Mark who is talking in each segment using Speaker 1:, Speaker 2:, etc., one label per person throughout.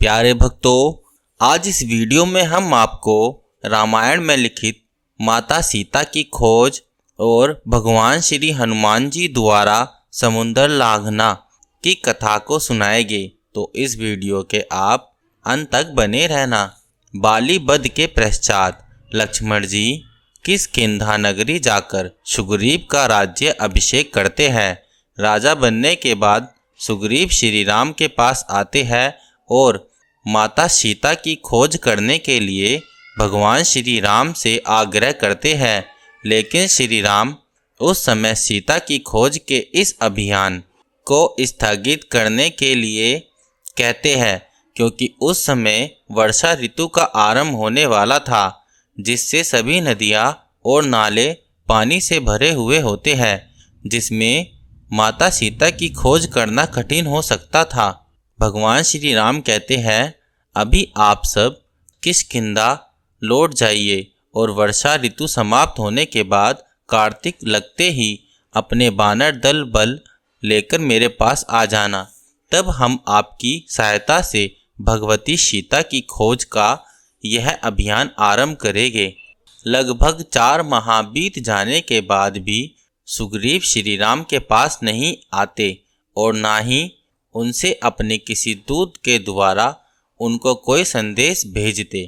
Speaker 1: प्यारे भक्तों, आज इस वीडियो में हम आपको रामायण में लिखित माता सीता की खोज और भगवान श्री हनुमान जी द्वारा समुद्र लांघना की कथा को सुनाएंगे। तो इस वीडियो के आप अंत तक बने रहना। बाली वध के पश्चात लक्ष्मण जी किष्किंधा नगरी जाकर सुग्रीव का राज्य अभिषेक करते हैं। राजा बनने के बाद सुग्रीव श्री राम के पास आते हैं और माता सीता की खोज करने के लिए भगवान श्री राम से आग्रह करते हैं, लेकिन श्री राम उस समय सीता की खोज के इस अभियान को स्थगित करने के लिए कहते हैं, क्योंकि उस समय वर्षा ऋतु का आरंभ होने वाला था, जिससे सभी नदियाँ और नाले पानी से भरे हुए होते हैं, जिसमें माता सीता की खोज करना कठिन हो सकता था। भगवान श्री राम कहते हैं, अभी आप सब किष्किंधा लौट जाइए और वर्षा ऋतु समाप्त होने के बाद कार्तिक लगते ही अपने वानर दल बल लेकर मेरे पास आ जाना। तब हम आपकी सहायता से भगवती सीता की खोज का यह अभियान आरंभ करेंगे। लगभग 4 माह बीत जाने के बाद भी सुग्रीव श्री राम के पास नहीं आते और ना ही उनसे अपने किसी दूत के द्वारा उनको कोई संदेश भेजते।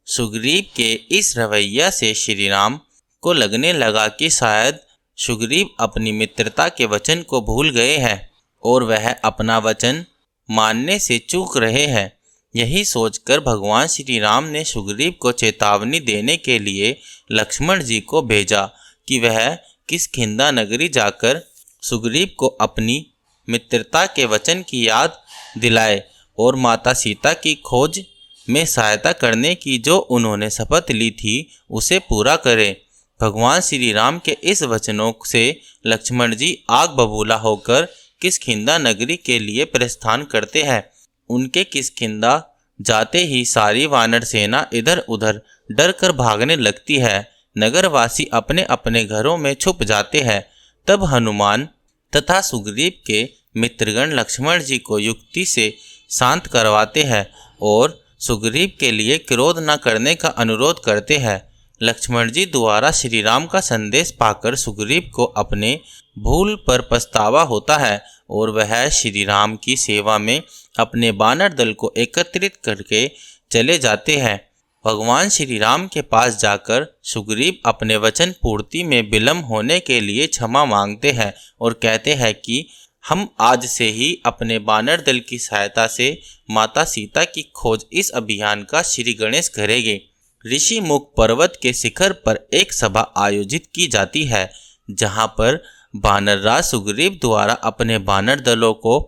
Speaker 1: सुग्रीव के इस रवैया से श्री राम को लगने लगा कि शायद सुग्रीव अपनी मित्रता के वचन को भूल गए हैं और वह अपना वचन मानने से चूक रहे हैं। यही सोचकर भगवान श्री राम ने सुग्रीव को चेतावनी देने के लिए लक्ष्मण जी को भेजा कि वह किष्किंधा नगरी जाकर सुग्रीव को अपनी मित्रता के वचन की याद दिलाए और माता सीता की खोज में सहायता करने की जो उन्होंने शपथ ली थी उसे पूरा करें। भगवान श्री राम के इस वचनों से लक्ष्मण जी आग बबूला होकर किष्किंधा नगरी के लिए प्रस्थान करते हैं। उनके किष्किंधा जाते ही सारी वानर सेना इधर उधर डर कर भागने लगती है। नगरवासी अपने अपने घरों में छुप जाते हैं। तब हनुमान तथा सुग्रीव के मित्रगण लक्ष्मण जी को युक्ति से शांत करवाते हैं और सुग्रीव के लिए क्रोध न करने का अनुरोध करते हैं। लक्ष्मण जी द्वारा श्री राम का संदेश पाकर सुग्रीव को अपने भूल पर पछतावा होता है और वह श्री राम की सेवा में अपने वानर दल को एकत्रित करके चले जाते हैं। भगवान श्री राम के पास जाकर सुग्रीव अपने वचन पूर्ति में विलम्ब होने के लिए क्षमा मांगते हैं और कहते हैं कि हम आज से ही अपने वानर दल की सहायता से माता सीता की खोज इस अभियान का श्री गणेश करेंगे। ऋषि मुख पर्वत के शिखर पर एक सभा आयोजित की जाती है, जहां पर वानरराज सुग्रीव द्वारा अपने वानर दलों को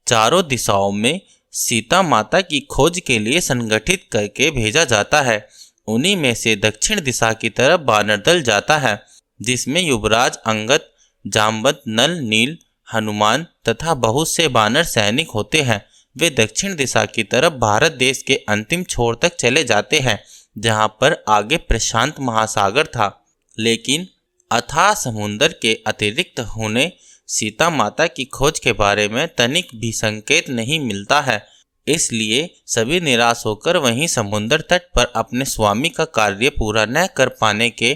Speaker 1: चारों दिशाओं में सीता माता की खोज के लिए संगठित करके भेजा जाता है। उन्हीं में से दक्षिण दिशा की तरफ वानर दल जाता है, जिसमें युवराज अंगद, जामवंत, नल, नील, हनुमान तथा बहुत से वानर सैनिक होते हैं। वे दक्षिण दिशा की तरफ भारत देश के अंतिम छोर तक चले जाते हैं, जहां पर आगे प्रशांत महासागर था, लेकिन अथाह समुद्र के अतिरिक्त उन्हें सीता माता की खोज के बारे में तनिक भी संकेत नहीं मिलता है। इसलिए सभी निराश होकर वहीं समुद्र तट पर अपने स्वामी का कार्य पूरा न कर पाने के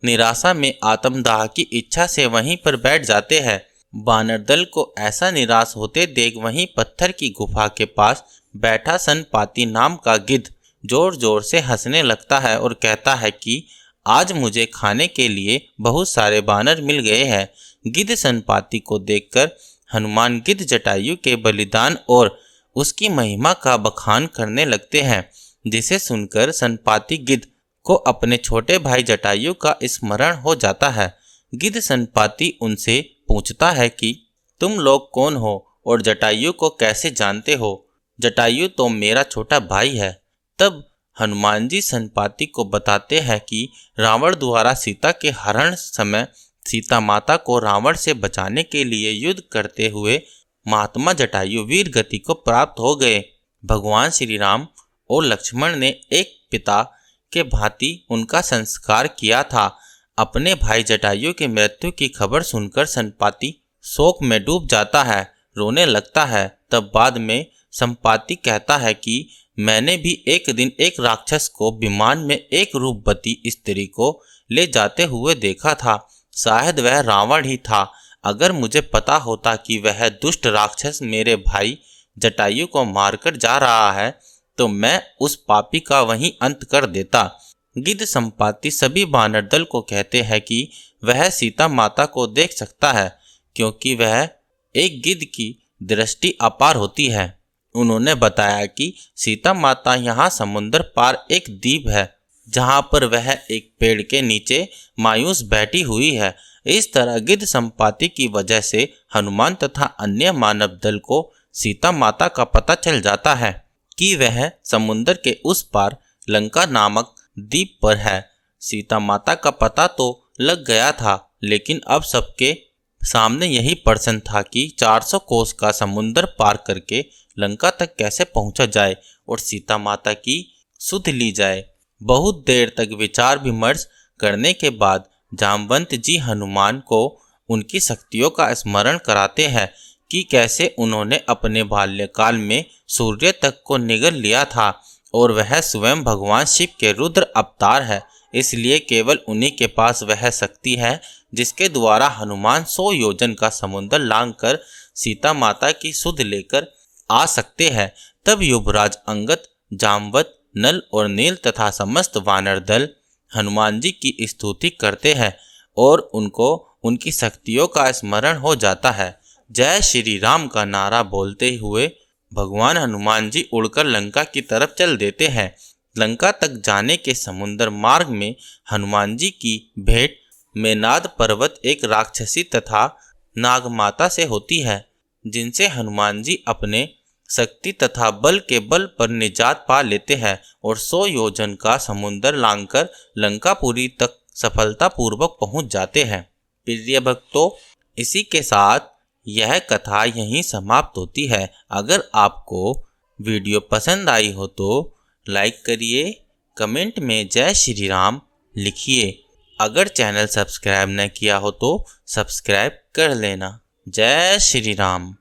Speaker 1: निराशा में आत्मदाह की इच्छा से वहीं पर बैठ जाते हैं। वानर दल को ऐसा निराश होते देख वहीं पत्थर की गुफा के पास बैठा सनपाती नाम का गिद्ध जोर जोर से हंसने लगता है और कहता है कि आज मुझे खाने के लिए बहुत सारे वानर मिल गए हैं। गिद्ध सनपाती को देखकर हनुमान गिद्ध जटायु के बलिदान और उसकी महिमा का बखान करने लगते हैं, जिसे सुनकर सनपाती गिद्ध को अपने छोटे भाई जटायु का स्मरण हो जाता है। गिद्ध सनपाती उनसे पूछता है कि तुम लोग कौन हो और जटायु को कैसे जानते हो? जटायु तो मेरा छोटा भाई है। तब हनुमान जी सनपाती को बताते हैं कि रावण द्वारा सीता के हरण समय सीता माता को रावण से बचाने के लिए युद्ध करते हुए महात्मा जटायु वीर गति को प्राप्त हो गए। भगवान श्री राम और लक्ष्मण ने एक पिता के भांति उनका संस्कार किया था। अपने भाई जटायु की मृत्यु की खबर सुनकर सनपाती शोक में डूब जाता है, रोने लगता है। तब बाद में संपाति कहता है कि मैंने भी एक दिन एक राक्षस को विमान में एक रूपवती स्त्री को ले जाते हुए देखा था। शायद वह रावण ही था। अगर मुझे पता होता कि वह दुष्ट राक्षस मेरे भाई जटायु को मारकर जा रहा है तो मैं उस पापी का वहीं अंत कर देता। गिद्ध संपाति सभी वानर दल को कहते हैं कि वह सीता माता को देख सकता है, क्योंकि वह एक गिद्ध की दृष्टि अपार होती है। उन्होंने बताया कि सीता माता यहाँ समुद्र पार एक द्वीप है, जहाँ पर वह एक पेड़ के नीचे मायूस बैठी हुई है। इस तरह गिद्ध संपाति की वजह से हनुमान तथा अन्य मानव दल को सीता माता का पता चल जाता है कि वह समुद्र के उस पार लंका नामक द्वीप पर है। सीता माता का पता तो लग गया था, लेकिन अब सबके सामने यही प्रश्न था कि 400 कोस का समुद्र पार करके लंका तक कैसे पहुंचा जाए और सीता माता की सुध ली जाए। बहुत देर तक विचार विमर्श करने के बाद जामवंत जी हनुमान को उनकी शक्तियों का स्मरण कराते हैं कि कैसे उन्होंने अपने बाल्यकाल में सूर्य तक को निगल लिया था और वह स्वयं भगवान शिव के रुद्र अवतार है। इसलिए केवल उन्हीं के पास वह शक्ति है जिसके द्वारा हनुमान 100 योजन का समुद्र लांघकर सीता माता की सुध लेकर आ सकते हैं। तब युवराज अंगद, जामवंत, नल और नील तथा समस्त वानर दल हनुमान जी की स्तुति करते हैं और उनको उनकी शक्तियों का स्मरण हो जाता है। जय श्री राम का नारा बोलते हुए भगवान हनुमान जी उड़कर लंका की तरफ चल देते हैं। लंका तक जाने के समुद्र मार्ग में हनुमान जी की भेंट मेनाद पर्वत एक राक्षसी तथा नागमाता से होती है, जिनसे हनुमान जी अपने शक्ति तथा बल के बल पर निजात पा लेते हैं और 100 योजन का समुद्र लांघकर लंकापुरी तक सफलतापूर्वक पहुंच जाते हैं। प्रिय भक्तों, इसी के साथ यह कथा यहीं समाप्त होती है। अगर आपको वीडियो पसंद आई हो तो लाइक करिए, कमेंट में जय श्री राम लिखिए। अगर चैनल सब्सक्राइब न किया हो तो सब्सक्राइब कर लेना। जय श्री राम।